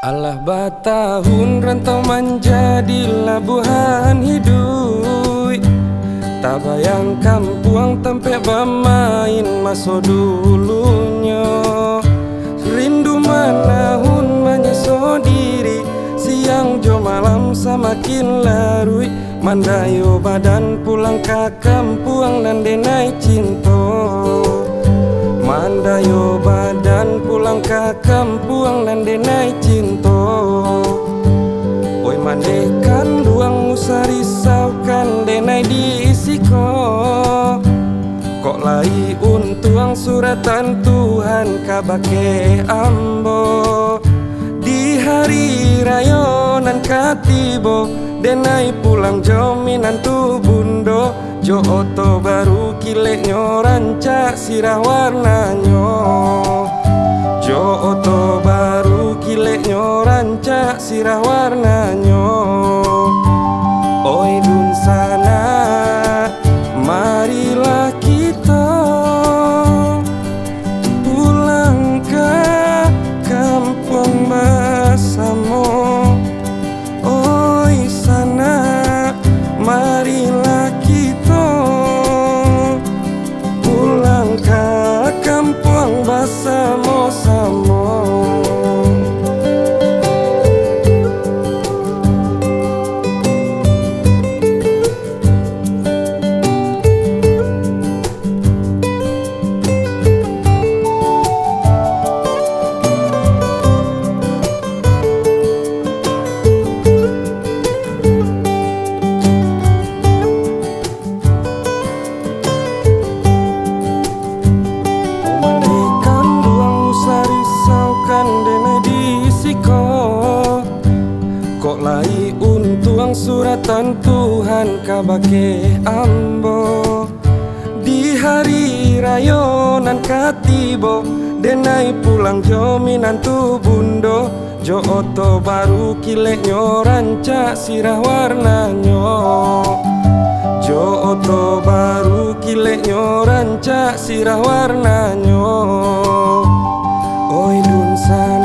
Alah batahun rantau menjadi labuhan hidup. Tak bayang kampung tempe bermain masa dulunya. Rindu manahun menyeso diri, siang jo malam semakin larui. Mandayo badan pulang ke kampung dan denai cinta. Mandayo badan pulang ke kampung dan denai cinta. Oi mandekan duang usah risaukan denai diisiko. Kok lai untuang suratan Tuhan kabake ambo. Di hari raya nan katibo denai pulang jaminan tu bundo. Jo oto baru kileknyo rancak sirah warnanyo. Jo oto baru kileknyo rancak sirah warnanyo. Oi dun sana, marilah kita pulang ke kampung bersama. Oi sana, marilah kita pulang ke kampung bersama-sama. Kok lai untuang suratan Tuhan kabake ambo. Di hari raya nan katibo denai pulang jaminan tu bundo. Jo oto baru kileknyo rancak sirah warnanyo. Jo oto baru kileknyo rancak sirah warnanyo. Oi dun sana,